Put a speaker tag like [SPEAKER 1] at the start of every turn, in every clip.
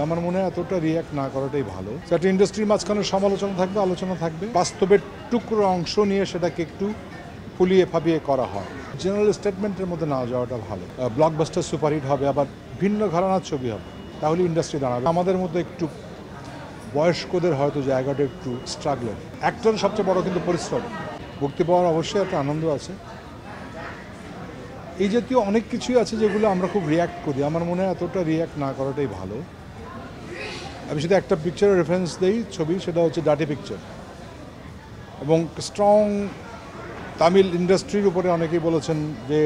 [SPEAKER 1] আমার মনে হয় এতটা রিয়্যাক্ট না করাটাই ভালো। একটা ইন্ডাস্ট্রির মাঝখানে সমালোচনা থাকবে, আলোচনা থাকবে, বাস্তবের টুকরো অংশ নিয়ে সেটাকে একটু ফুলিয়ে ফাঁপিয়ে করা হয়। জেনারেল স্টেটমেন্টের মধ্যে না যাওয়াটা ভালো। ব্লকবাস্টার সুপারহিট হবে, আবার ভিন্ন ঘরানার ছবি হবে, তাহলে ইন্ডাস্ট্রি দাঁড়াবে। আমাদের মধ্যে একটু বয়স্কদের হয়তো জায়গাটা একটু স্ট্রাগলের। অ্যাক্টর সবচেয়ে বড় কিন্তু পরিশ্রম। মুক্তি পাওয়ার অবশ্যই একটা আনন্দ আছে। এই জাতীয় অনেক কিছুই আছে যেগুলো আমরা খুব রিয়্যাক্ট করি। আমার মনে হয় এতটা রিয়্যাক্ট না করাটাই ভালো। আমি শুধু একটা পিকচারের রেফারেন্স দিই, ছবি, সেটা হচ্ছে ডার্টি পিকচার। এবং স্ট্রং তামিল ইন্ডাস্ট্রির উপরে অনেকেই বলেছেন যে,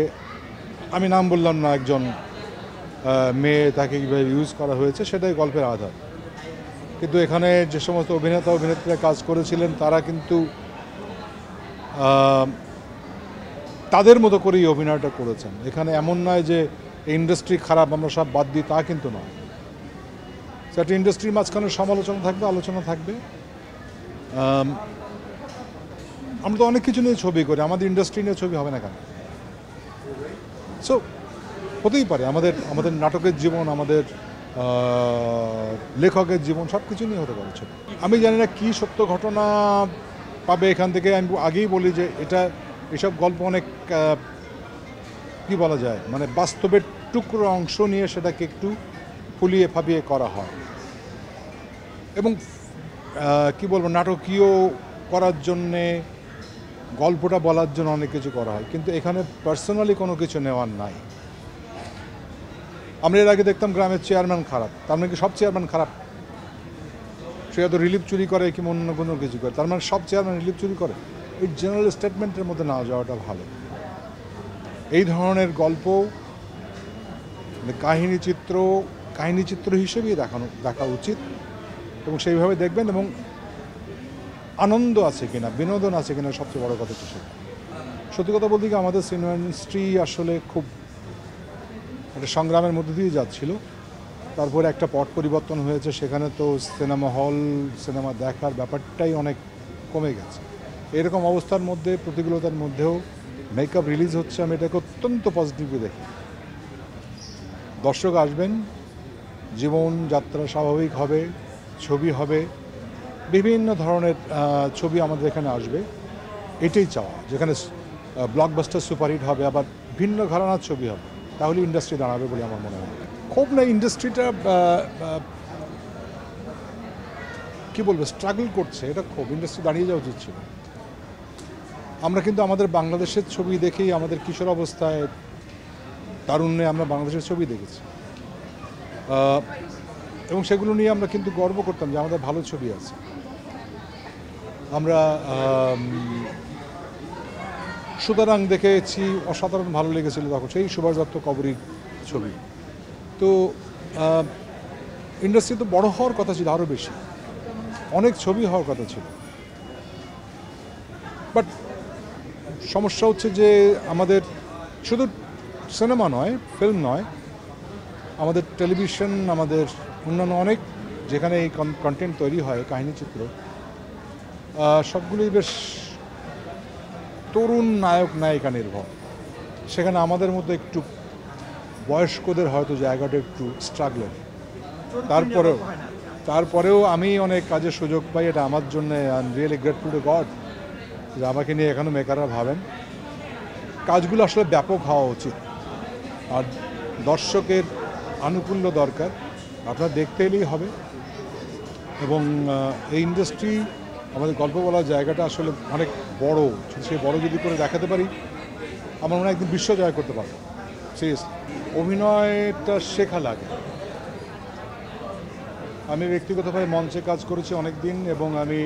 [SPEAKER 1] আমি নাম বললাম না, একজন মেয়ে, তাকে কীভাবে ইউজ করা হয়েছে সেটাই গল্পের আধার। কিন্তু এখানে যে সমস্ত অভিনেতা অভিনেত্রীরা কাজ করেছিলেন তারা কিন্তু তাদের মতো করেই অভিনয়টা করেছেন। এখানে এমন নয় যে ইন্ডাস্ট্রি খারাপ, আমরা সব বাদ দিই, তা কিন্তু নয়। একটা ইন্ডাস্ট্রির মাঝখানে সমালোচনা থাকবে, আলোচনা থাকবে। আমরা তো অনেক কিছু নিয়ে ছবি করি, আমাদের ইন্ডাস্ট্রি নিয়ে ছবি হবে না কেন? সো হতেই পারে, আমাদের নাটকের জীবন, আমাদের লেখকের জীবন, সব কিছু নিয়ে হতে পারে ছবি। আমি জানি না কী সত্য ঘটনা পাবে এখান থেকে। আমি আগেই বলি যে এসব গল্প অনেক কী বলা যায়, মানে বাস্তবের টুকরো অংশ নিয়ে সেটাকে একটু ফুলিয়ে ফাঁপিয়ে করা হয় এবং কি বলবো, নাটকীয় করার জন্যে, গল্পটা বলার জন্য অনেক কিছু করা হয়, কিন্তু এখানে পার্সোনালি কোনো কিছু নেওয়ার নাই। আমরা এর আগে দেখতাম গ্রামের চেয়ারম্যান খারাপ, তার মানে কি সব চেয়ারম্যান খারাপ? সে হয়তো রিলিফ চুরি করে কি অন্য কোনো কিছু করে, তার মানে সব চেয়ারম্যান রিলিফ চুরি করে? এই জেনারেল স্টেটমেন্টের মধ্যে না যাওয়াটা ভালো। এই ধরনের গল্প কাহিনী চিত্র হিসেবেই দেখা উচিত এবং সেইভাবে দেখবেন। এবং আনন্দ আছে কিনা, বিনোদন আছে কিনা, সবচেয়ে বড় কথা হচ্ছে সেটা। সত্যি কথা বলতে কি, আমাদের সিনেমা ইন্ডাস্ট্রি আসলে খুব একটা সংগ্রামের মধ্যে দিয়ে যাচ্ছিল। তারপরে একটা পট পরিবর্তন হয়েছে, সেখানে তো সিনেমা হল, সিনেমা দেখার ব্যাপারটাই অনেক কমে গেছে। এরকম অবস্থার মধ্যে, প্রতিকূলতার মধ্যেও মেকআপ রিলিজ হচ্ছে, আমি এটাকে অত্যন্ত পজিটিভলি দেখি। দর্শক আসবেন, জীবনযাত্রা স্বাভাবিক হবে, ছবি হবে, বিভিন্ন ধরনের ছবি আমাদের এখানে আসবে, এটাই চাওয়া। যেখানে ব্লকবাস্টার সুপারহিট হবে, আবার ভিন্ন ঘরানার ছবি হবে, তাহলে ইন্ডাস্ট্রি দাঁড়াবে বলে আমার মনে হয়। খুব না, ইন্ডাস্ট্রিটা কী বলবো, স্ট্রাগল করছে, এটা খুব। ইন্ডাস্ট্রি দাঁড়িয়ে যাওয়া উচিত ছিল। আমরা কিন্তু আমাদের বাংলাদেশের ছবি দেখেই, আমাদের কিশোর অবস্থায়, তারুণ্যে আমরা বাংলাদেশের ছবি দেখেছি এবং সেগুলো নিয়ে আমরা কিন্তু গর্ব করতাম যে আমাদের ভালো ছবি আছে। আমরা সুতরাং দেখেছি, অসাধারণ ভালো লেগেছিল তখন, সেই সুভাষ দত্ত কবরীর ছবি। তো ইন্ডাস্ট্রি তো বড় হওয়ার কথা ছিল, আরও বেশি, অনেক ছবি হওয়ার কথা ছিল। বাট সমস্যা হচ্ছে যে আমাদের শুধু সিনেমা নয়, ফিল্ম নয়, আমাদের টেলিভিশন, আমাদের অন্যান্য অনেক যেখানে এই কন্টেন্ট তৈরি হয়, কাহিনীচিত্র, সবগুলোই বেশ তরুণ নায়ক নায়িকা নির্ভর। সেখানে আমাদের মধ্যে একটু বয়স্কদের হয়তো জায়গাটা একটু স্ট্রাগলের। তারপরেও আমি অনেক কাজের সুযোগ পাই, এটা আমার জন্য I am really grateful to god যে আমাকে নিয়ে এখনও মেকাররা ভাবেন। কাজগুলো আসলে ব্যাপক হওয়া উচিত, আর দর্শকের আনুকূল্য দরকার। আপনারা দেখতে এলেই হবে। এবং এই ইন্ডাস্ট্রি, আমাদের গল্প বলার জায়গাটা আসলে অনেক বড়। সেই বড় যদি করে দেখাতে পারি, আমার মনে হয় একদিন বিশ্ব জয় করতে পারবো। সিরিয়াসলি, অভিনয়টা শেখা লাগে। আমি ব্যক্তিগতভাবে মঞ্চে কাজ করেছি অনেক দিন, এবং আমি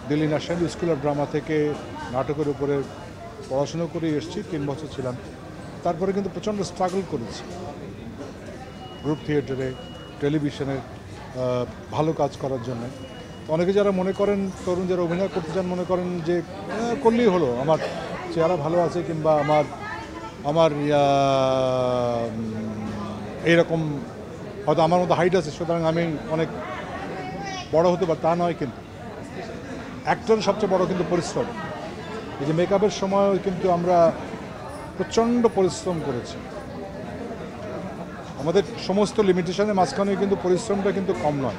[SPEAKER 1] Delhi national school of drama থেকে নাটকের উপরে পড়াশুনো করে এসেছি, 3 বছর ছিলাম। তারপরে কিন্তু প্রচণ্ড স্ট্রাগল করেছি গ্রুপ থিয়েটারে, টেলিভিশনে ভালো কাজ করার জন্য। অনেকে যারা মনে করেন, তরুণ যারা অভিনয় করতে চান, মনে করেন যে করলেই হলো, আমার চেহারা ভালো আছে, কিংবা আমার এইরকম হয়তো আমার মতো হাইট আছে, সুতরাং আমি অনেক বড় হতে পারি, তা নয়। কিন্তু অ্যাক্টর সবচেয়ে বড় কিন্তু পরিশ্রম। এই যে মেকআপের সময় কিন্তু আমরা প্রচণ্ড পরিশ্রম করেছি। আমাদের সমস্ত লিমিটেশনের মাঝখানে কিন্তু পরিশ্রমটা কিন্তু কম নয়,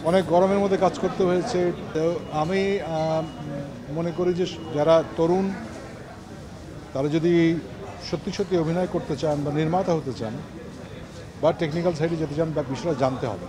[SPEAKER 1] অনেক গরমের মধ্যে কাজ করতে হয়েছে। তো আমি মনে করি যে যারা তরুণ তারা যদি সত্যি সত্যি অভিনয় করতে চান বা নির্মাতা হতে চান বা টেকনিক্যাল সাইডে যেতে চান, বা বিষয়টা জানতে হবে।